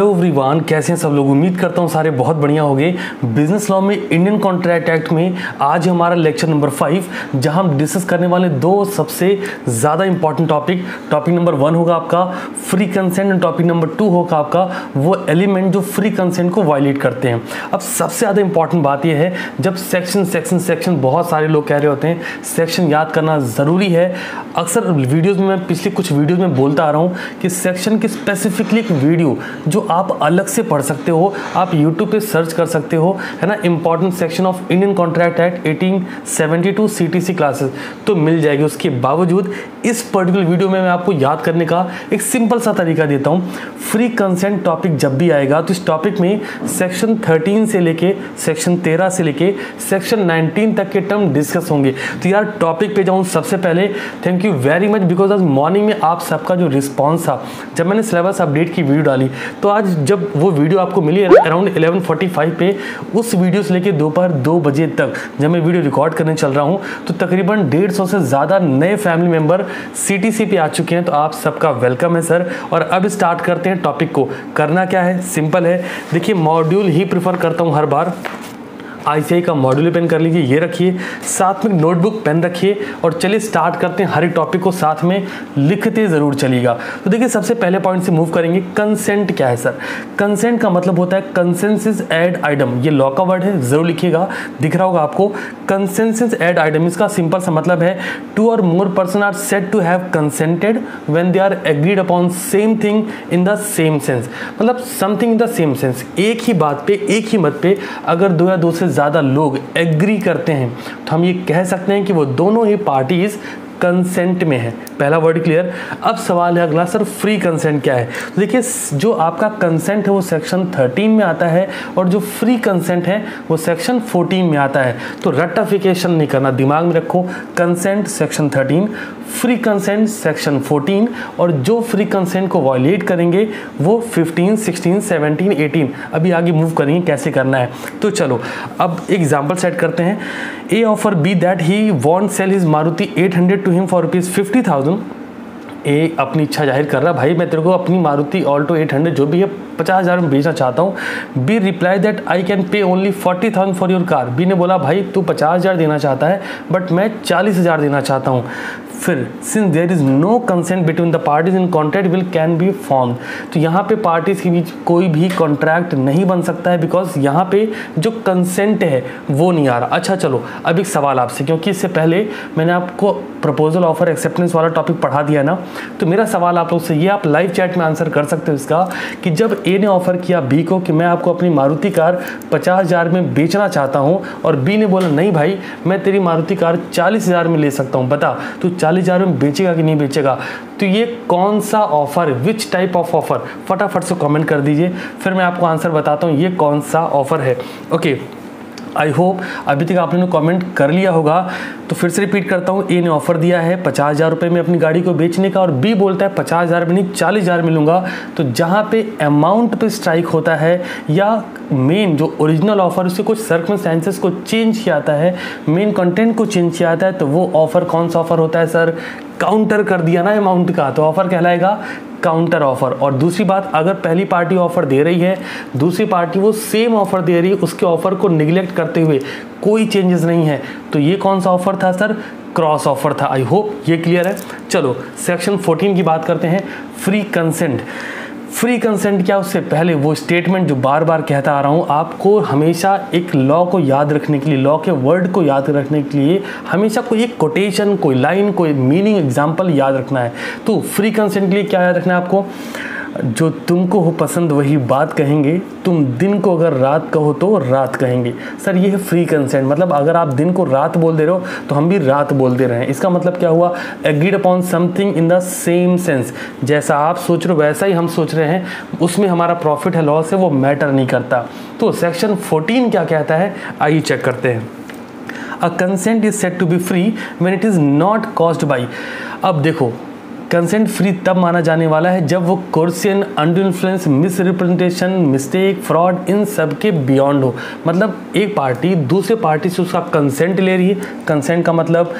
Hello everyone, कैसे हैं सब लोग। उम्मीद करता हूं सारे बहुत बढ़िया होंगे। बिजनेस लॉ में इंडियन कॉन्ट्रैक्ट एक्ट में आज हमारा लेक्चर नंबर 5, जहां हम डिस्कस करने वाले दो सबसे ज़्यादा इंपॉर्टेंट टॉपिक नंबर 1 होगा आपका free consent and topic number 2 होगा आपका वो एलिमेंट जो फ्री कंसेंट को वायलेट करते हैं। अब सबसे ज़्यादा इंपॉर्टेंट बात यह है, जब सेक्शन बहुत सारे लोग कह रहे होते हैं सेक्शन याद करना ज़रूरी है। अक्सर वीडियोज़ में मैं पिछले कुछ वीडियोज़ में बोलता आ रहा हूँ कि सेक्शन की स्पेसिफिकली एक वीडियो जो आप अलग से पढ़ सकते हो, आप YouTube पे सर्च कर सकते हो, है ना, important section of Indian contract act 1872 CTC classes, तो मिल जाएगी। उसके बावजूद इस पर्टिकुलर वीडियो में मैं आपको याद करने का एक सिंपल सा तरीका देता हूँ। फ्री कंसेंट टॉपिक जब भी आएगा तो इस टॉपिक में सेक्शन 13 से लेके सेक्शन 13 से लेके सेक्शन 19 तक के टर्म डिस्कस होंगे। तो यार टॉपिक पे जाऊँ सबसे पहले thank you very much, because आज मॉर्निंग में आप सबका जो रिस्पॉन्स था जब मैंने सिलेबस अपडेट की वीडियो डाली, तो आज जब वो वीडियो आपको मिली अराउंड 11:45 पे, उस वीडियो से लेके दोपहर 2 बजे तक जब मैं वीडियो रिकॉर्ड करने चल रहा हूँ तो तकरीबन 150 से ज़्यादा नए फैमिली मेंबर CTC पे आ चुके हैं। तो आप सबका वेलकम है सर। और अब स्टार्ट करते हैं टॉपिक को। करना क्या है, सिंपल है। देखिए मॉड्यूल ही प्रेफर करता हूँ हर बार। ICI का मॉड्यूल पेन कर लीजिए, ये रखिए, साथ में नोटबुक पेन रखिए और चलिए स्टार्ट करते हैं। हर एक टॉपिक को साथ में लिखते ज़रूर चलिएगा। तो देखिए सबसे पहले पॉइंट से मूव करेंगे। कंसेंट क्या है सर? कंसेंट का मतलब होता है कंसेंसस एड आइटम। ये लॉ का वर्ड है, जरूर लिखिएगा, दिख रहा होगा आपको। कंसेंसस एड आइटम, इसका सिंपल सा मतलब है 2 or more person are said to have consented when they are agreed upon same thing in the same sense. मतलब something in the same sense, एक ही बात पे, एक ही मत पे अगर 2 या 2 से ज़्यादा लोग एग्री करते हैं तो हम ये कह सकते हैं कि वो दोनों ही पार्टीज कंसेंट में है। पहला वर्ड क्लियर। अब सवाल है अगला, सर फ्री कंसेंट क्या है? तो देखिए जो आपका कंसेंट है वो सेक्शन 13 में आता है और जो फ्री कंसेंट है वो सेक्शन 14 में आता है। तो रट्टाफिकेशन नहीं करना, दिमाग में रखो। Consent section 13, free consent section 14, और जो फ्री कंसेंट को वायलेट करेंगे वो 15, 16, 17, 18। अभी आगे मूव करेंगे कैसे करना है। तो चलो अब एग्जाम्पल सेट करते हैं। A offer B that he want sell his Maruti 800 to him for ₹50,000। A अपनी इच्छा जाहिर कर रहा, भाई मैं तेरे को अपनी मारुति ऑल्टो 800 जो भी है 50,000 में बेचना चाहता हूँ। B reply that I can pay only 40,000 for your car. B ने बोला भाई तू 50,000 देना चाहता है बट मैं 40,000 देना चाहता हूँ। फिर since there is no consent between the parties in contract will can be form. तो यहाँ पे पार्टीज के बीच कोई भी कॉन्ट्रैक्ट नहीं बन सकता है, बिकॉज यहाँ पे जो कंसेंट है वो नहीं आ रहा। अच्छा चलो अब एक सवाल आपसे, क्योंकि इससे पहले मैंने आपको प्रपोजल ऑफर एक्सेप्टेंस वाला टॉपिक पढ़ा दिया ना, तो मेरा सवाल आप लोग से ये, आप लाइव चैट में आंसर कर सकते हो इसका, कि जब ए ने ऑफर किया बी को कि मैं आपको अपनी मारुति कार 50,000 में बेचना चाहता हूँ और बी ने बोला नहीं भाई मैं तेरी मारुति कार 40,000 में ले सकता हूँ, बता तू 40,000 में बेचेगा कि नहीं बेचेगा। तो ये कौन सा offer, which type of offer, फटाफट से कमेंट कर दीजिए, फिर मैं आपको आंसर बताता हूँ ये कौन सा ऑफर है। ओके, आई होप अभी तक आपने कमेंट कर लिया होगा। तो फिर से रिपीट करता हूँ, ए ने ऑफर दिया है 50,000 रुपये में अपनी गाड़ी को बेचने का और बी बोलता है 50,000 में नहीं 40,000 में लूँगा। तो जहाँ पे अमाउंट पे स्ट्राइक होता है या मेन जो ओरिजिनल ऑफर उससे कुछ सर्कमस्टेंसेस को चेंज किया जाता है, मेन कंटेंट को चेंज किया जाता है, तो वो ऑफर कौन सा ऑफर होता है सर? काउंटर कर दिया ना अमाउंट का, तो ऑफर कहलाएगा काउंटर ऑफर। और दूसरी बात, अगर पहली पार्टी ऑफर दे रही है, दूसरी पार्टी वो सेम ऑफर दे रही है, उसके ऑफर को निगलेक्ट करते हुए कोई चेंजेस नहीं है, तो ये कौन सा ऑफर था सर? क्रॉस ऑफर था। आई होप ये क्लियर है। चलो सेक्शन 14 की बात करते हैं, फ्री कंसेंट। फ्री कंसेंट क्या, उससे पहले वो स्टेटमेंट जो बार बार कहता आ रहा हूँ आपको, हमेशा एक लॉ को याद रखने के लिए, लॉ के वर्ड को याद रखने के लिए हमेशा कोई एक कोटेशन, कोई लाइन, कोई मीनिंग, एग्जांपल याद रखना है। तो फ्री कंसेंट के लिए क्या याद रखना है आपको? जो तुमको हो पसंद वही बात कहेंगे, तुम दिन को अगर रात कहो तो रात कहेंगे। सर ये है फ्री कंसेंट, मतलब अगर आप दिन को रात बोल दे रहे हो तो हम भी रात बोल दे रहे हैं। इसका मतलब क्या हुआ? Agreed upon something in the same sense. जैसा आप सोच रहे हो वैसा ही हम सोच रहे हैं, उसमें हमारा प्रॉफिट है लॉस है वो मैटर नहीं करता। तो सेक्शन 14 क्या कहता है, आइए चेक करते हैं। A consent is said to be free when it is not caused by. अब देखो कंसेंट फ्री तब माना जाने वाला है जब वो coercion, under influence, misrepresentation, mistake, fraud, इन सब के बियॉन्ड हो। मतलब एक पार्टी दूसरे पार्टी से उसका कंसेंट ले रही है, कंसेंट का मतलब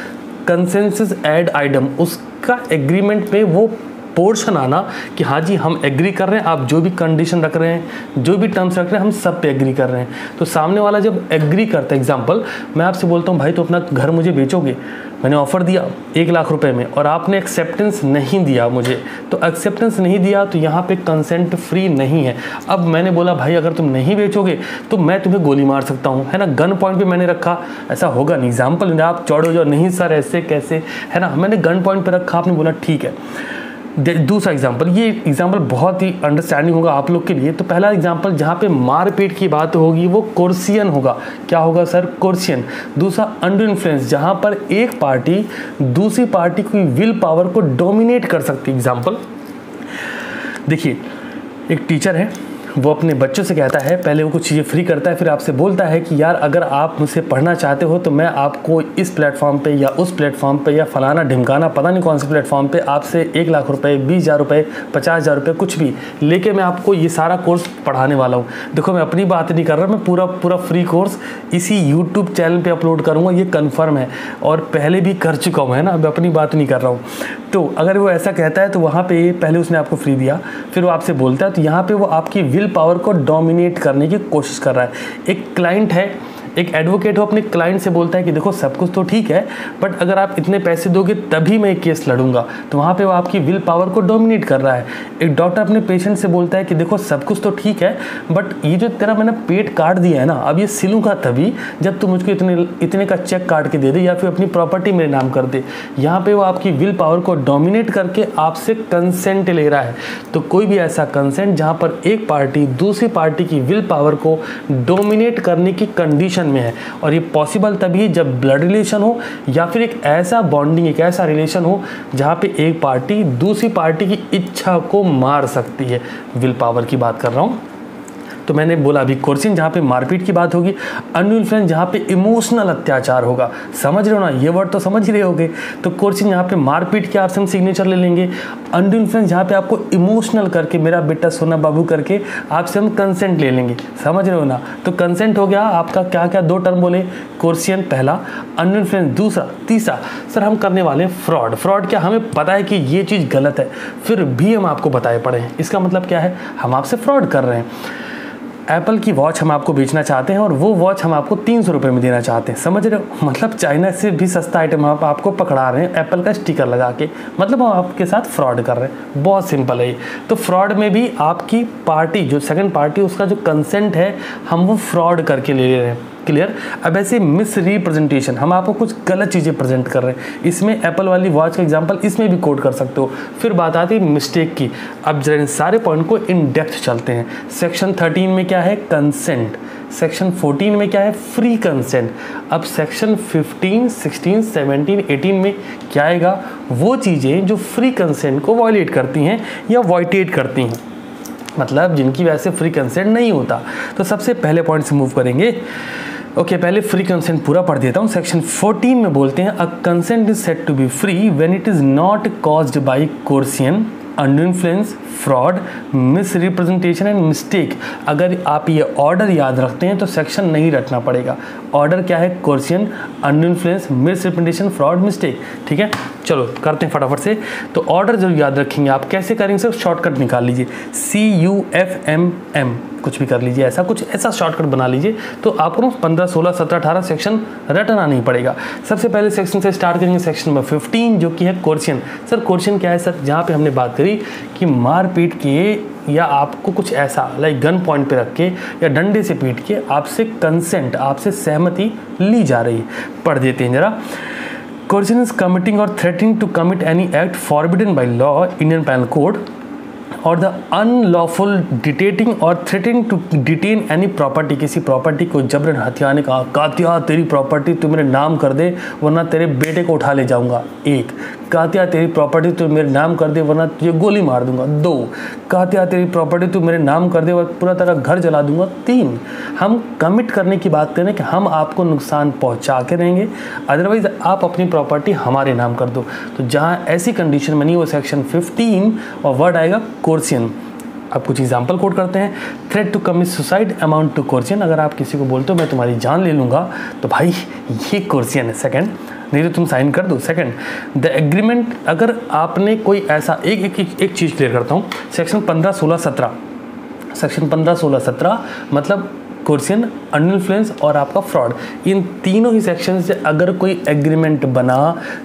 कंसेंसस एड आइटम, उसका एग्रीमेंट पे वो पोर्शन आना कि हाँ जी हम एग्री कर रहे हैं, आप जो भी कंडीशन रख रहे हैं, जो भी टर्म्स रख रहे हैं, हम सब पे एग्री कर रहे हैं। तो सामने वाला जब एग्री करता है, एग्जांपल मैं आपसे बोलता हूँ भाई तो अपना घर मुझे बेचोगे, मैंने ऑफ़र दिया 1 लाख रुपए में और आपने एक्सेप्टेंस नहीं दिया मुझे, तो एक्सेप्टेंस नहीं दिया तो यहाँ पे कंसेंट फ्री नहीं है। अब मैंने बोला भाई अगर तुम नहीं बेचोगे तो मैं तुम्हें गोली मार सकता हूँ, है ना, गन पॉइंट पे मैंने रखा, ऐसा होगा नहीं, एग्जाम्पल आप चौड़े हो जाओ, नहीं सर ऐसे कैसे, है ना, मैंने गन पॉइंट पे रखा, आपने बोला ठीक है। दूसरा एग्जाम्पल, ये एग्जाम्पल बहुत ही अंडरस्टैंडिंग होगा आप लोग के लिए। तो पहला एग्जाम्पल जहाँ पे मारपीट की बात होगी वो कोर्सियन होगा। क्या होगा सर? कोर्सियन। दूसरा अंडर इन्फ्लुएंस, जहाँ पर एक पार्टी दूसरी पार्टी की विल पावर को डोमिनेट कर सकती है। एग्जाम्पल देखिए, एक टीचर है, वो अपने बच्चों से कहता है, पहले वो कुछ चीज़ें फ्री करता है, फिर आपसे बोलता है कि यार अगर आप मुझसे पढ़ना चाहते हो तो मैं आपको इस प्लेटफॉर्म पे या उस प्लेटफॉर्म पे या फलाना ढिमकाना पता नहीं कौन से प्लेटफॉर्म पे आपसे 1 लाख रुपए, 20,000 रुपये, 50,000 रुपये कुछ भी लेके मैं आपको ये सारा कोर्स पढ़ाने वाला हूँ। देखो मैं अपनी बात नहीं कर रहा, मैं पूरा फ्री कोर्स इसी यूट्यूब चैनल पर अपलोड करूँगा, ये कन्फर्म है और पहले भी कर चुका हूँ, है ना, अब अपनी बात नहीं कर रहा हूँ। तो अगर वो ऐसा कहता है तो वहाँ पे पहले उसने आपको फ्री दिया, फिर वो आपसे बोलता है, तो यहाँ पे वो आपकी विल पावर को डोमिनेट करने की कोशिश कर रहा है। एक क्लाइंट है, एक एडवोकेट हो, अपने क्लाइंट से बोलता है कि देखो सब कुछ तो ठीक है बट अगर आप इतने पैसे दोगे तभी मैं एक केस लड़ूंगा, तो वहाँ पे वो आपकी विल पावर को डोमिनेट कर रहा है। एक डॉक्टर अपने पेशेंट से बोलता है कि देखो सब कुछ तो ठीक है बट ये जो तेरा मैंने पेट काट दिया है ना, अब ये सिलूंगा तभी जब तू मुझको इतने का चेक काट के दे दे या फिर अपनी प्रॉपर्टी मेरे नाम कर दे। यहाँ पे वो आपकी विल पावर को डोमिनेट करके आपसे कंसेंट ले रहा है। तो कोई भी ऐसा कंसेंट जहाँ पर एक पार्टी दूसरी पार्टी की विल पावर को डोमिनेट करने की कंडीशन में है, और ये पॉसिबल तभी जब ब्लड रिलेशन हो या फिर एक ऐसा बॉन्डिंग, एक ऐसा रिलेशन हो जहां पे एक पार्टी दूसरी पार्टी की इच्छा को मार सकती है। विल पावर की बात कर रहा हूं। तो मैंने बोला अभी कोर्सियन जहाँ पे मारपीट की बात होगी, अंडर इन्फ्लुएंस जहाँ पे इमोशनल अत्याचार होगा। समझ रहे हो ना, ये वर्ड तो समझ ही रहे होगे। तो कोर्सियन यहाँ पे मारपीट के आपसे हम सिग्नेचर ले लेंगे, अंडर इन्फ्लुएंस जहाँ पे आपको इमोशनल करके मेरा बेटा सोना बाबू करके आपसे हम कंसेंट ले लेंगे। समझ रहे हो ना, तो कंसेंट हो गया आपका क्या क्या, 2 टर्म बोले, कोर्सियन पहला, अंडर इन्फ्लुएंस दूसरा, तीसरा सर हम करने वाले फ्रॉड। फ्रॉड क्या, हमें पता है कि ये चीज़ गलत है फिर भी हम आपको बताए पड़े हैं, इसका मतलब क्या है, हम आपसे फ्रॉड कर रहे हैं। एप्पल की वॉच हम आपको बेचना चाहते हैं और वो वॉच हम आपको 300 रुपये में देना चाहते हैं। समझ रहे हो, मतलब चाइना से भी सस्ता आइटम हम आपको पकड़ा रहे हैं एप्पल का स्टिकर लगा के, मतलब हम आपके साथ फ्रॉड कर रहे हैं। बहुत सिंपल है ये। तो फ्रॉड में भी आपकी पार्टी जो सेकंड पार्टी उसका जो कंसेंट है हम वो फ्रॉड करके ले रहे हैं। क्लियर। अब ऐसे मिस रिप्रेजेंटेशन, हम आपको कुछ गलत चीज़ें प्रेजेंट कर रहे हैं। इसमें एप्पल वाली वॉच का एग्जांपल इसमें भी कोट कर सकते हो। फिर बात आती है मिस्टेक की। अब जरा इन सारे पॉइंट को इन डेप्थ चलते हैं। सेक्शन 13 में क्या है, कंसेंट। सेक्शन 14 में क्या है, फ्री कंसेंट। अब सेक्शन 15, 16, 17, 18 में क्या आएगा, वो चीज़ें जो फ्री कंसेंट को वायलेट करती हैं या वॉइटेट करती हैं, मतलब जिनकी वजह से फ्री कंसेंट नहीं होता। तो सबसे पहले पॉइंट से मूव करेंगे। ओके, पहले फ्री कंसेंट पूरा पढ़ देता हूँ। सेक्शन 14 में बोलते हैं, a consent is said to be free when it is not caused by coercion, under influence, fraud, misrepresentation and mistake. अगर आप ये ऑर्डर याद रखते हैं तो सेक्शन नहीं रटना पड़ेगा। ऑर्डर क्या है, coercion, under influence, misrepresentation, fraud, mistake. ठीक है, चलो करते हैं फटाफट से। तो ऑर्डर जरूर याद रखेंगे आप। कैसे करेंगे सर, शॉर्टकट निकाल लीजिए, CUFMM कुछ भी कर लीजिए, ऐसा कुछ ऐसा शॉर्टकट बना लीजिए तो आपको 15, 16, 17, 18 सेक्शन रटना नहीं पड़ेगा। सबसे पहले सेक्शन से स्टार्ट करेंगे, सेक्शन नंबर 15 जो कि है कोर्सियन। सर कोर्सियन क्या है सर, जहाँ पे हमने बात करी कि मारपीट के या आपको कुछ ऐसा लाइक गन पॉइंट पे रख के या डंडे से पीट के आपसे कंसेंट, आपसे सहमति ली जा रही है। पढ़ देते हैं जरा। Coercion is committing or threatening to commit any act forbidden by law, Indian Penal Code, और द अनलॉफुल डिटेटिंग और threatening to detain any property, किसी प्रॉपर्टी को जबरन हथियाने का, कातिया तेरी प्रॉपर्टी तू मेरे नाम कर दे वरना तेरे बेटे को उठा ले जाऊंगा। 1, कातिया तेरी प्रॉपर्टी तू मेरे नाम कर दे वरना तुझे गोली मार दूंगा। 2, कातिया तेरी प्रॉपर्टी तू मेरे नाम कर दे वरना पूरा तेरा घर जला दूंगा। 3, हम कमिट करने की बात करें कि हम आपको नुकसान पहुंचा के रहेंगे, अदरवाइज आप अपनी प्रॉपर्टी हमारे नाम कर दो। तो जहां ऐसी कंडीशन बनी वो सेक्शन 15 और वर्ड आएगा कोर्सियन। अब कुछ एग्जाम्पल कोट करते हैं। Threat to commit suicide amount to coercion, अगर आप किसी को बोलते हो मैं तुम्हारी जान ले लूँगा तो भाई ये कोर्सियन है। सेकंड, नहीं तो तुम साइन कर दो। सेकंड, द एग्रीमेंट, अगर आपने कोई ऐसा एक चीज़ क्लियर करता हूँ, सेक्शन 15, 16, 17, सेक्शन 15, 16, 17 मतलब कोर्सियन, अंडर इन्फ्लुएंस और आपका फ्रॉड, इन तीनों ही सेक्शन से अगर कोई एग्रीमेंट बना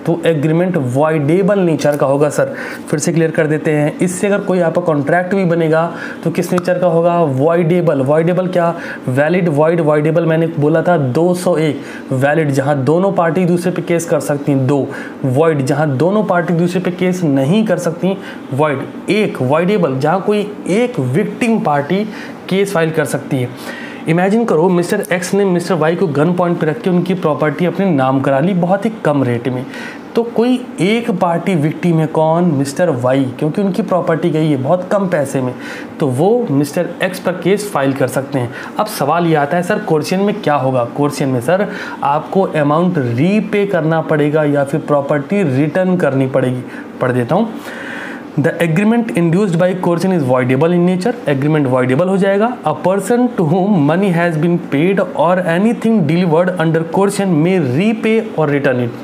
तो एग्रीमेंट वॉइडेबल नेचर का होगा। सर फिर से क्लियर कर देते हैं, इससे अगर कोई आपका कॉन्ट्रैक्ट भी बनेगा तो किस नेचर का होगा? वॉइडेबल। वॉइडेबल क्या? वैलिड, वॉइड, वॉइडेबल मैंने बोला था 201। वैलिड जहां दोनों पार्टी दूसरे पे केस कर सकती हैं, 2। वॉइड जहां दोनों पार्टी दूसरे पे केस नहीं कर सकती, वॉइड 1। वॉइडेबल जहां कोई एक विक्टिम पार्टी केस फाइल कर सकती है। इमेजिन करो मिस्टर एक्स ने मिस्टर वाई को गन पॉइंट पे रख के उनकी प्रॉपर्टी अपने नाम करा ली बहुत ही कम रेट में, तो कोई एक पार्टी विक्टिम है, कौन? मिस्टर वाई, क्योंकि उनकी प्रॉपर्टी गई है बहुत कम पैसे में, तो वो मिस्टर एक्स पर केस फाइल कर सकते हैं। अब सवाल ये आता है सर कोर्सियन में क्या होगा? कोर्सियन में सर आपको अमाउंट रीपे करना पड़ेगा या फिर प्रॉपर्टी रिटर्न करनी पड़ेगी। पढ़ देता हूँ। The agreement induced by coercion is voidable in nature. Agreement voidable हो जाएगा. A person to whom money has been paid or anything delivered under coercion may repay or return it.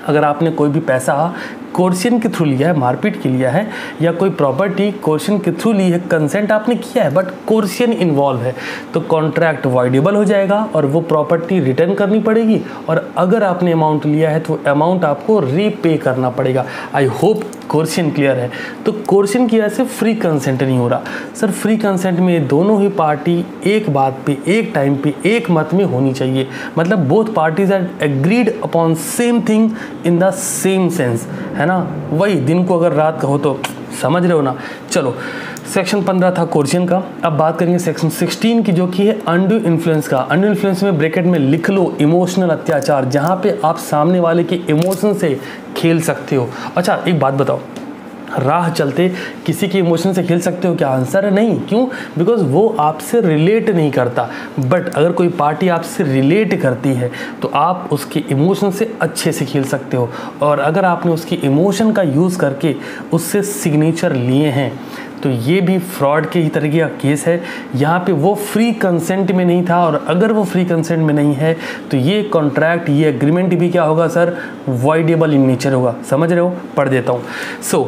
अगर आपने कोई भी पैसा कोर्सियन के थ्रू लिया है, मारपीट के लिया है, या कोई प्रॉपर्टी कोर्सियन के थ्रू ली है, कंसेंट आपने किया है बट कोर्सियन इन्वॉल्व है, तो कॉन्ट्रैक्ट वॉइडेबल हो जाएगा और वो प्रॉपर्टी रिटर्न करनी पड़ेगी, और अगर आपने अमाउंट लिया है तो अमाउंट आपको रीपे करना पड़ेगा। आई होप कोर्सियन क्लियर है। तो कोर्सियन की वजह से फ्री कंसेंट नहीं हो रहा। सर फ्री कंसेंट में दोनों ही पार्टी एक बात पे, एक टाइम पे, एक मत में होनी चाहिए, मतलब both parties are agreed upon same thing in the same sense, है ना? वही दिन को अगर रात का हो तो समझ रहे हो ना। चलो सेक्शन 15 था कोर्सियन का। अब बात करेंगे सेक्शन 16 की, जो कि है अनड्यू इन्फ्लुएंस का। अनड्यू इन्फ्लुएंस में ब्रैकेट में लिख लो इमोशनल अत्याचार, जहां पे आप सामने वाले के इमोशन से खेल सकते हो। अच्छा एक बात बताओ, राह चलते किसी के इमोशन से खेल सकते हो क्या? आंसर है नहीं। क्यों? बिकॉज वो आपसे रिलेट नहीं करता। बट अगर कोई पार्टी आपसे रिलेट करती है तो आप उसके इमोशन से अच्छे से खेल सकते हो, और अगर आपने उसकी इमोशन का यूज़ करके उससे सिग्नेचर लिए हैं तो ये भी फ्रॉड के ही तरीके का केस है। यहाँ पे वो फ्री कंसेंट में नहीं था, और अगर वो फ्री कंसेंट में नहीं है तो ये कॉन्ट्रैक्ट, ये एग्रीमेंट भी क्या होगा सर? वॉइडेबल इन नेचर होगा। समझ रहे हो? पढ़ देता हूँ। So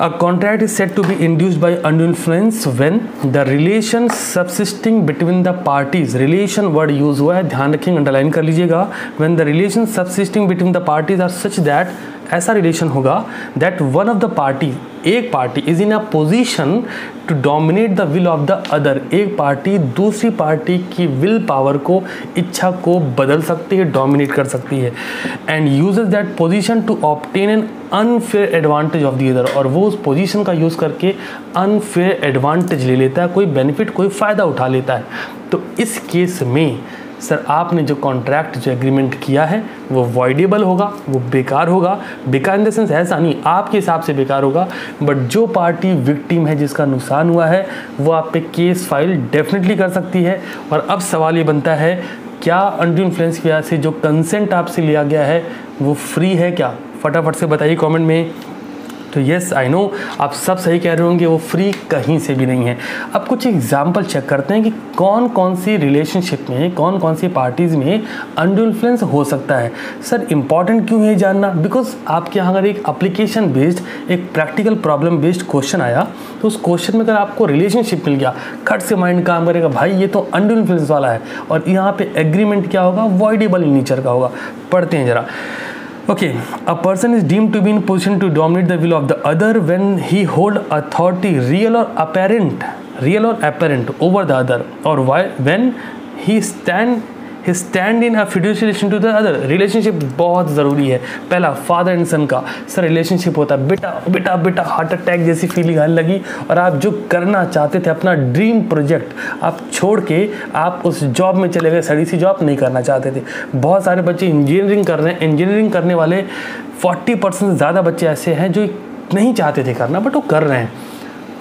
a contract is said to be induced by undue influence when the relation subsisting between the parties, relation word use हुआ है, ध्यान रखेंगे, अंडरलाइन कर लीजिएगा। When the relation subsisting between the parties are such that, ऐसा रिलेशन होगा that one of the party, एक party is in a position to dominate the will of the other, एक पार्टी दूसरी पार्टी की विल पावर को, इच्छा को बदल सकती है, डोमिनेट कर सकती है, and uses that position to obtain an unfair advantage of the other, और वो उस पोजीशन का यूज़ करके अनफेयर एडवांटेज ले लेता है, कोई बेनिफिट, कोई फ़ायदा उठा लेता है। तो इस केस में सर आपने जो कॉन्ट्रैक्ट, जो एग्रीमेंट किया है वो वॉइडेबल होगा, वो बेकार होगा। बेकार इन द सेंस ऐसा नहीं आपके हिसाब से बेकार होगा, बट जो पार्टी विक्टिम है, जिसका नुकसान हुआ है, वो आप पे केस फाइल डेफिनेटली कर सकती है। और अब सवाल ये बनता है, क्या अनड्यू इन्फ्लुएंस की वजह से जो कंसेंट आपसे लिया गया है वो फ्री है क्या? फटाफट से बताइए कमेंट में। तो येस आई नो, आप सब सही कह रहे होंगे, वो फ्री कहीं से भी नहीं है। अब कुछ एग्जाम्पल चेक करते हैं कि कौन कौन सी रिलेशनशिप में, कौन कौन सी पार्टीज़ में अनड्यू इन्फ्लुएंस हो सकता है। सर इंपॉर्टेंट क्यों है जानना? बिकॉज आपके यहाँ अगर एक एप्लीकेशन बेस्ड, एक प्रैक्टिकल प्रॉब्लम बेस्ड क्वेश्चन आया, तो उस क्वेश्चन में अगर आपको रिलेशनशिप मिल गया, खट से माइंड काम करेगा, भाई ये तो अनड्यू इन्फ्लुएंस वाला है, और यहाँ पे एग्रीमेंट क्या होगा? वॉइडेबल इन नेचर का होगा। पढ़ते हैं जरा। Okay, a person is deemed to be in position to dominate the will of the other when he hold authority, real or apparent, over the other, or when he stand in a fiduciary relation to the other. Relationship बहुत ज़रूरी है। पहला father and सन का sir relationship होता है, बेटा बेटा बेटा, हार्ट अटैक जैसी फीलिंग आने लगी, और आप जो करना चाहते थे, अपना ड्रीम प्रोजेक्ट आप छोड़ के आप उस जॉब में चले गए, सड़ी सी जॉब नहीं करना चाहते थे। बहुत सारे बच्चे इंजीनियरिंग कर रहे हैं, इंजीनियरिंग करने वाले 40% से ज़्यादा बच्चे ऐसे हैं जो नहीं चाहते थे करना, बट वो कर रहे हैं।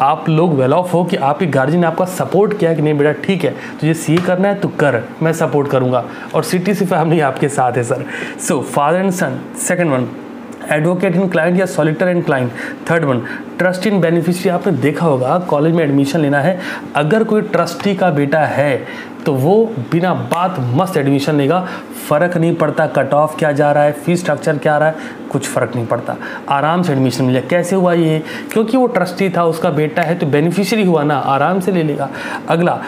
आप लोग वेल ऑफ हो कि आपके गार्जियन ने आपका सपोर्ट किया कि नहीं बेटा ठीक है, तुझे सीए करना है तो कर, मैं सपोर्ट करूंगा, और सीटीसी फैमिली आपके साथ है sir. So father and son. Second one, advocate and client या solicitor and client. Third one, trust in beneficiary. आपने देखा होगा कॉलेज में एडमिशन लेना है, अगर कोई ट्रस्टी का बेटा है तो वो बिना बात मस्त एडमिशन लेगा, फ़र्क नहीं पड़ता कट ऑफ क्या जा रहा है, फीस स्ट्रक्चर क्या आ रहा है, कुछ फ़र्क नहीं पड़ता, आराम से एडमिशन मिल जाए। कैसे हुआ ये? क्योंकि वो ट्रस्टी था, उसका बेटा है तो बेनिफिशियरी हुआ ना, आराम से ले लेगा। अगला,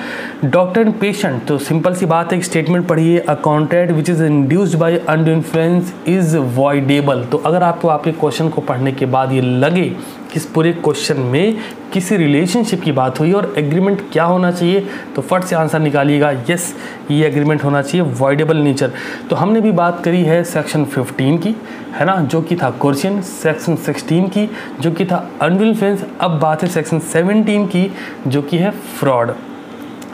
डॉक्टर एंड पेशेंट। तो सिंपल सी बात है, एक स्टेटमेंट पढ़िए, a contract which is induced by undue influence is voidable. तो अगर आपको आपके क्वेश्चन को पढ़ने के बाद ये लगे कि इस पूरे क्वेश्चन में किसी रिलेशनशिप की बात हुई और एग्रीमेंट क्या होना चाहिए, तो फट से आंसर निकालिएगा, यस ये एग्रीमेंट होना चाहिए, वॉइडेबल नेचर। तो हमने भी बात करी है सेक्शन 15 की, है ना, जो कि था कोर्शन, सेक्शन 16 की जो कि था अनविल इन्फ्लुएंस। अब बात है सेक्शन 17 की जो कि है फ्रॉड।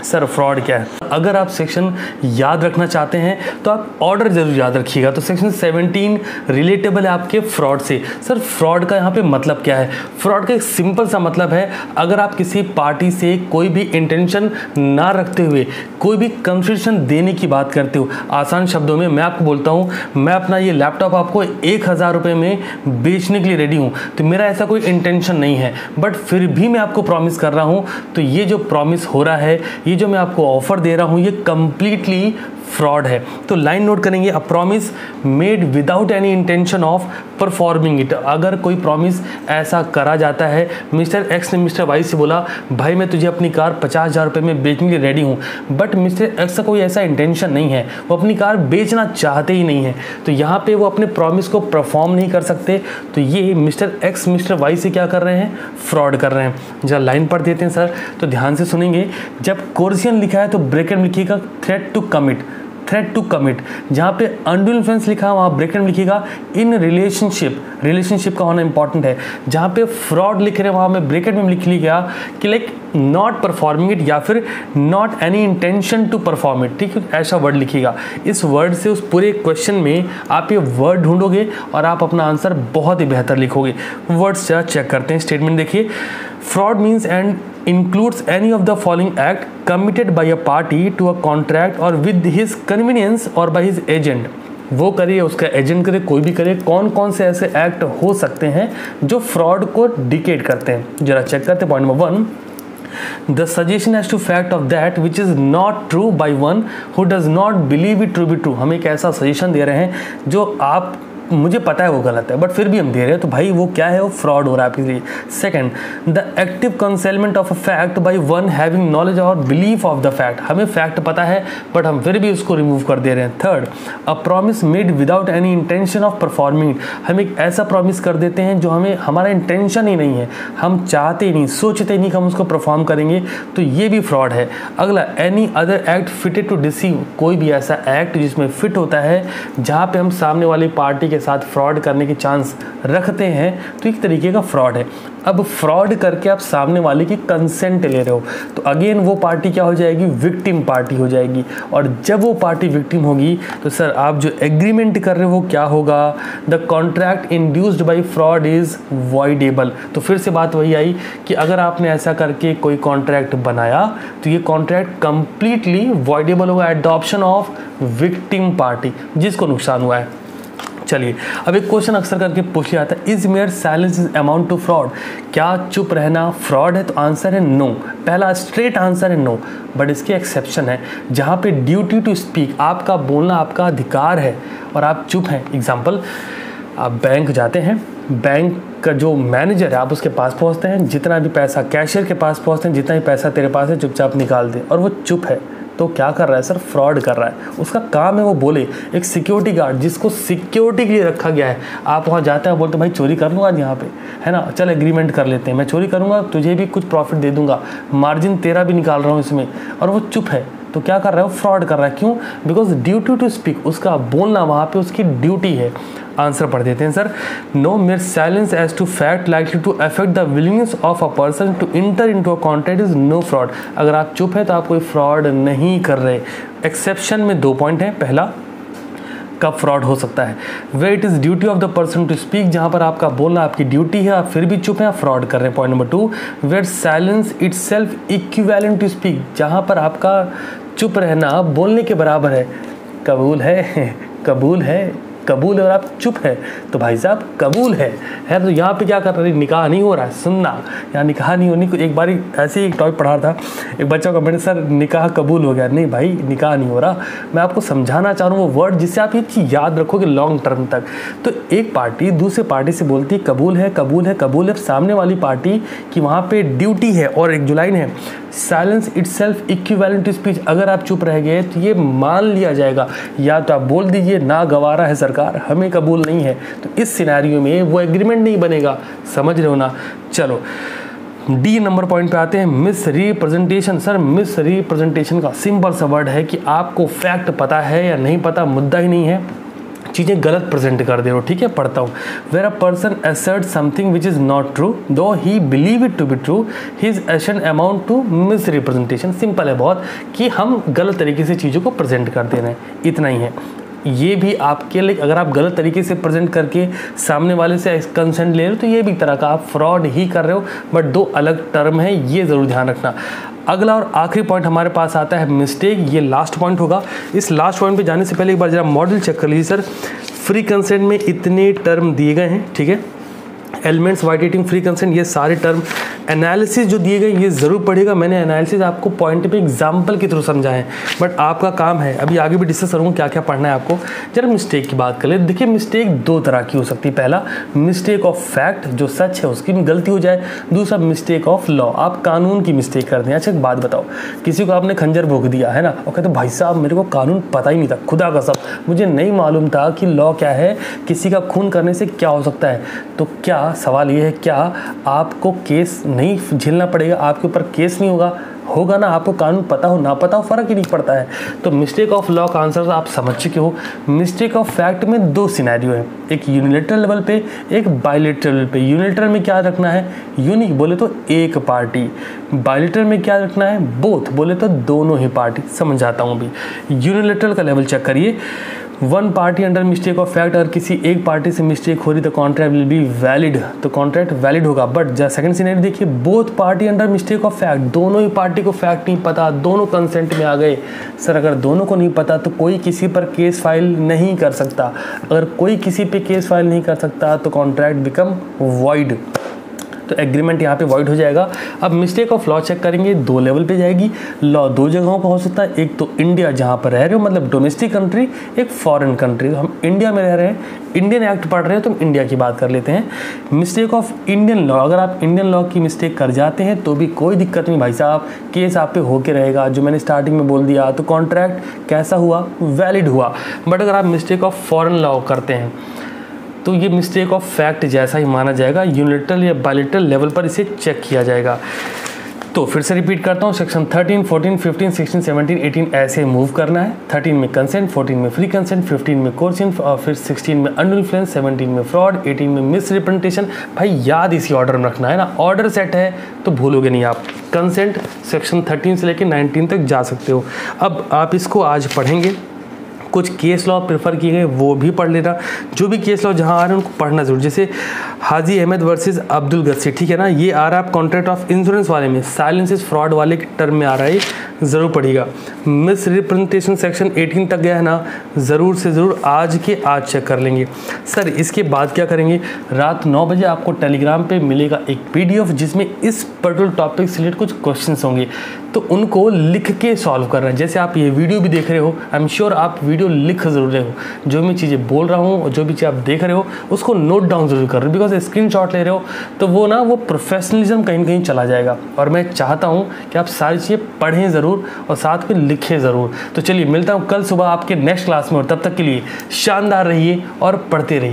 सर फ्रॉड क्या है? अगर आप सेक्शन याद रखना चाहते हैं तो आप ऑर्डर जरूर याद रखिएगा। तो सेक्शन 17 रिलेटेबल है आपके फ्रॉड से। सर फ्रॉड का यहाँ पे मतलब क्या है? फ्रॉड का एक सिंपल सा मतलब है, अगर आप किसी पार्टी से कोई भी इंटेंशन ना रखते हुए कोई भी कंसेशन देने की बात करते हो, आसान शब्दों में मैं आपको बोलता हूँ, मैं अपना ये लैपटॉप आपको 1000 रुपये में बेचने के लिए रेडी हूँ, तो मेरा ऐसा कोई इंटेंशन नहीं है, बट फिर भी मैं आपको प्रॉमिस कर रहा हूँ, तो ये जो प्रॉमिस हो रहा है, ये जो मैं आपको ऑफर दे रहा हूं, ये कंप्लीटली फ्रॉड है। तो लाइन नोट करेंगे, a promise made without any intention of performing it. अगर कोई प्रॉमिस ऐसा करा जाता है, मिस्टर एक्स ने मिस्टर वाई से बोला भाई मैं तुझे अपनी कार 50,000 रुपये में बेचने के लिए रेडी हूँ, बट मिस्टर एक्स का कोई ऐसा इंटेंशन नहीं है, वो अपनी कार बेचना चाहते ही नहीं है, तो यहाँ पे वो अपने प्रॉमिस को परफॉर्म नहीं कर सकते, तो ये मिस्टर एक्स मिस्टर वाई से क्या कर रहे हैं? फ्रॉड कर रहे हैं। जरा लाइन पढ़ देते हैं सर, तो ध्यान से सुनेंगे। जब कोर्सियन लिखा है तो ब्रैकेट में लिखिएगा threat to commit, threat to commit. जहाँ पे अनड्यू इन्फ्लुएंस लिखा है वहाँ ब्रैकेट में लिखिएगा इन रिलेशनशिप, रिलेशनशिप का होना इंपॉर्टेंट है। जहाँ पे फ्रॉड लिख रहे हैं वहाँ में ब्रैकेट में लिख लिया कि लाइक नॉट परफॉर्मिंग इट या फिर not any intention to perform it, ठीक है, ऐसा वर्ड लिखिएगा। इस वर्ड से उस पूरे क्वेश्चन में आप ये वर्ड ढूंढोगे और आप अपना आंसर बहुत ही बेहतर लिखोगे। वर्ड्स चेक करते हैं, स्टेटमेंट देखिए, fraud means and includes any of the following act committed by a party to a contract or with his convenience or by his agent। वो करे उसका एजेंट करे, कोई भी करे, कौन कौन से ऐसे एक्ट हो सकते हैं जो फ्रॉड को डिकेट करते हैं, जरा चेक करते हैं। Point number 1, the suggestion as to fact of that which is not true by one who does not believe it to be true। हम एक ऐसा सजेशन दे रहे हैं जो आप, मुझे पता है वो गलत है बट फिर भी हम दे रहे हैं, तो भाई वो क्या है? वो फ्रॉड हो रहा है आपके लिए। Second, the active concealment of a fact by one having knowledge और बिलीफ ऑफ द फैक्ट। हमें फैक्ट पता है बट हम फिर भी उसको रिमूव कर दे रहे हैं। Third, a promise made without any intention of performing. हम एक ऐसा प्रॉमिस कर देते हैं जो हमें, हमारा इंटेंशन ही नहीं है, हम चाहते ही नहीं, सोचते नहीं कि हम उसको परफॉर्म करेंगे, तो ये भी फ्रॉड है। अगला, any other act fitted to deceive. कोई भी ऐसा एक्ट जिसमें फिट होता है जहाँ पे हम सामने वाली पार्टी के साथ फ्रॉड करने के चांस रखते हैं, तो एक तरीके का फ्रॉड है। अब फ्रॉड करके आप सामने वाले की कंसेंट ले रहे हो, तो अगेन वो पार्टी क्या हो जाएगी? विक्टिम पार्टी हो जाएगी। और जब वो पार्टी विक्टिम होगी तो सर आप जो एग्रीमेंट कर रहे हो वो क्या होगा? The contract induced by fraud is voidable. तो फिर से बात वही आई कि अगर आपने ऐसा करके कोई कॉन्ट्रैक्ट बनाया तो ये कॉन्ट्रैक्ट कंप्लीटली वॉइडेबल होगा at the option of victim party, जिसको नुकसान हुआ है। चलिए अब एक क्वेश्चन अक्सर करके पूछ लिया जाता है, is mere silence is amount to fraud. क्या चुप रहना फ्रॉड है? तो आंसर है नो, पहला स्ट्रेट आंसर है नो, बट इसके एक्सेप्शन है जहाँ पे ड्यूटी टू स्पीक, आपका बोलना आपका अधिकार है और आप चुप हैं। एग्जाम्पल, आप बैंक जाते हैं, बैंक का जो मैनेजर है आप उसके पास पहुँचते हैं, जितना भी पैसा कैशियर के पास पहुँचते हैं, जितना भी पैसा तेरे पास है चुपचाप निकाल दे, और वो चुप है, तो क्या कर रहा है सर? फ्रॉड कर रहा है। उसका काम है वो बोले। एक सिक्योरिटी गार्ड जिसको सिक्योरिटी के लिए रखा गया है, आप वहाँ जाते हैं, बोलते भाई चोरी कर लूँगा आज यहाँ पे, है ना, चल एग्रीमेंट कर लेते हैं, मैं चोरी करूँगा, तुझे भी कुछ प्रॉफिट दे दूंगा, मार्जिन तेरा भी निकाल रहा हूँ इसमें, और वो चुप है, तो क्या कर रहा है? वो फ्रॉड कर रहा है। क्यों? बिकॉज ड्यूटी टू स्पीक, उसका बोलना वहाँ पे उसकी ड्यूटी है। आंसर पढ़ देते हैं sir, no mere silence as to fact likely to affect the willingness of a person to enter into a contract is no fraud. अगर आप चुप है तो आप कोई फ्रॉड नहीं कर रहे। एक्सेप्शन में 2 पॉइंट हैं। पहला, कब फ्रॉड हो सकता है? Where it is duty of the person to speak, जहाँ पर आपका बोलना आपकी ड्यूटी है, आप फिर भी चुप हैं, आप फ्रॉड कर रहे हैं। Point number 2, where silence itself equivalent to speak, जहाँ पर आपका चुप रहना बोलने के बराबर है। कबूल है? कबूल है? कबूल है और आप चुप है तो भाई साहब कबूल है। तो यहाँ पे क्या कर रहे हैं, निकाह नहीं हो रहा है, सुनना, यहाँ निकाह नहीं होनी। एक बार ऐसे ही एक टॉपिक पढ़ा था, एक बच्चा को मैंने, सर निकाह कबूल हो गया। नहीं भाई, निकाह नहीं हो रहा। मैं आपको समझाना चाह रहा हूँ वो वर्ड जिससे आप ये चीज़ याद रखोगे लॉन्ग टर्म तक। तो एक पार्टी दूसरे पार्टी से बोलती है कबूल है कबूल है कबूल है, सामने वाली पार्टी की वहाँ पे ड्यूटी है। और एक जो लाइन है, silence itself equivalent to speech, अगर आप चुप रह गए तो ये मान लिया जाएगा, या तो आप बोल दीजिए ना गवारा है सरकार, हमें कबूल नहीं है। तो इस सिनेरियो में वो एग्रीमेंट नहीं बनेगा, समझ रहे हो ना। चलो डी नंबर पॉइंट पे आते हैं, miss representation. Sir miss representation का सिंपल सा वर्ड है कि आपको फैक्ट पता है या नहीं पता, मुद्दा ही नहीं है, चीज़ें गलत प्रेजेंट कर दे रहे हो। ठीक है, पढ़ता हूँ। Where a person assert something which is not true though he believe it to be true, his action amount to misrepresentation. Simple है बहुत कि हम गलत तरीके से चीज़ों को प्रेजेंट कर दे रहे हैं, इतना ही है। ये भी आपके लिए, अगर आप गलत तरीके से प्रेजेंट करके सामने वाले से कंसेंट ले रहे हो तो ये भी एक तरह का आप फ्रॉड ही कर रहे हो, बट दो अलग टर्म है, ये ज़रूर ध्यान रखना। अगला और आखिरी पॉइंट हमारे पास आता है मिस्टेक, ये लास्ट पॉइंट होगा। इस लास्ट पॉइंट पे जाने से पहले एक बार जरा मॉडल चेक कर लीजिए। सर फ्री कंसेंट में इतने टर्म दिए गए हैं, ठीक है, एलिमेंट्स, वाइटेटिंग, फ्री कंसेंट, ये सारे टर्म। एनालिसिस जो दिए गए ये ज़रूर पढ़ेगा, मैंने एनालिसिस आपको पॉइंट पे एग्जाम्पल के थ्रू समझाए हैं, बट आपका काम है, अभी आगे भी डिस्कस करूँगा क्या क्या पढ़ना है आपको। जरा मिस्टेक की बात कर ले। देखिए मिस्टेक दो तरह की हो सकती है, पहला मिस्टेक ऑफ फैक्ट, जो सच है उसकी भी गलती हो जाए, दूसरा मिस्टेक ऑफ लॉ, आप कानून की मिस्टेक कर दें। अच्छा एक बात बताओ, किसी को आपने खंजर भोंक दिया है ना, और कहते भाई साहब मेरे को कानून पता ही नहीं था, खुदा कसम मुझे नहीं मालूम था कि लॉ क्या है, किसी का खून करने से क्या हो सकता है, तो क्या सवाल ये है, क्या आपको केस नहीं झेलना पड़ेगा, आपके ऊपर केस नहीं होगा ना, आपको कानून पता हो ना पता हो फर्क ही नहीं पड़ता है। तो मिस्टेक ऑफ लॉ का आंसर आप समझ चुके हो। मिस्टेक ऑफ फैक्ट में दो सिनेरियो है, एक यूनिलेटरल लेवल पे, एक बायलेटरल लेवल पे। यूनिलेटरल में क्या रखना है, यूनिक बोले तो एक पार्टी, बायलेटरल में क्या रखना है, बोथ बोले तो दोनों ही पार्टी। समझाता हूँ अभी। यूनिलेटरल का लेवल चेक करिए, one party under mistake of fact, अगर किसी एक पार्टी से मिस्टेक हो रही तो कॉन्ट्रैक्ट विल बी वैलिड, तो कॉन्ट्रैक्ट वैलिड होगा। बट सेकंड सिनेरियो देखिए, both party under mistake of fact, दोनों ही पार्टी को फैक्ट नहीं पता, दोनों कंसेंट में आ गए। सर अगर दोनों को नहीं पता तो कोई किसी पर केस फाइल नहीं कर सकता, अगर कोई किसी पे केस फाइल नहीं कर सकता तो कॉन्ट्रैक्ट बिकम वॉइड, तो एग्रीमेंट यहाँ पे वॉइड हो जाएगा। अब मिस्टेक ऑफ लॉ चेक करेंगे, दो लेवल पे जाएगी। लॉ दो जगहों का हो सकता है, एक तो इंडिया जहाँ पर रह रहे हो मतलब डोमेस्टिक कंट्री, एक फॉरेन कंट्री। तो हम इंडिया में रह रहे हैं, इंडियन एक्ट पढ़ रहे हैं तो हम इंडिया की बात कर लेते हैं। मिस्टेक ऑफ इंडियन लॉ, अगर आप इंडियन लॉ की मिस्टेक कर जाते हैं तो भी कोई दिक्कत नहीं भाई साहब, केस आप पे होके रहेगा। जो मैंने स्टार्टिंग में बोल दिया, तो कॉन्ट्रैक्ट कैसा हुआ, वैलिड हुआ। बट अगर आप मिस्टेक ऑफ फॉरेन लॉ करते हैं तो ये मिस्टेक ऑफ फैक्ट जैसा ही माना जाएगा, यूनिलेटरल या बायलेटरल लेवल पर इसे चेक किया जाएगा। तो फिर से रिपीट करता हूँ, सेक्शन 13, 14, 15, 16, 17, 18 ऐसे मूव करना है। 13 में कंसेंट, 14 में फ्री कंसेंट, 15 में कोर्सन, और फिर 16 में अनडू इन्फ्लुएंस, 17 में फ्रॉड, 18 में मिस रिप्रेजेंटेशन। भाई याद इसी ऑर्डर में रखना है ना, ऑर्डर सेट है तो भूलोगे नहीं आप। कंसेंट सेक्शन 13 से लेकर 19 तक जा सकते हो। अब आप इसको आज पढ़ेंगे, कुछ केस लॉ प्रेफर किए गए वो भी पढ़ लेना, जो भी केस लॉ जहाँ आ रहे हैं उनको पढ़ना जरूर। जैसे हाजी अहमद वर्सेस अब्दुल गस्सी, ठीक है ना, ये आ रहा है कॉन्ट्रैक्ट ऑफ इंश्योरेंस वाले में, साइलेंस इज फ्रॉड वाले टर्म में आ रहा है, ज़रूर पढ़िएगा। मिस रिप्रेजेंटेशन सेक्शन 18 तक गया है ना, ज़रूर से ज़रूर आज के आज चेक कर लेंगे। सर इसके बाद क्या करेंगे, रात 9 बजे आपको टेलीग्राम पे मिलेगा एक PDF जिसमें इस पर्टिकुलर टॉपिक से रिलेटेड कुछ क्वेश्चंस होंगे, तो उनको लिख के सॉल्व करना है। जैसे आप ये वीडियो भी देख रहे हो, आई एम श्योर आप वीडियो लिख जरूर रहे हो, जो मैं चीज़ें बोल रहा हूँ और जो भी चीज़ आप देख रहे हो उसको नोट डाउन जरूर कर रहे हो, बिकॉज स्क्रीनशॉट ले रहे हो तो वो ना वो प्रोफेशनलिज्म कहीं कहीं चला जाएगा। और मैं चाहता हूँ कि आप सारी चीज़ें पढ़ें ज़रूर और साथ में लिखें ज़रूर। तो चलिए मिलता हूँ कल सुबह आपके नेक्स्ट क्लास में, और तब तक के लिए शानदार रहिए और पढ़ते रहिए।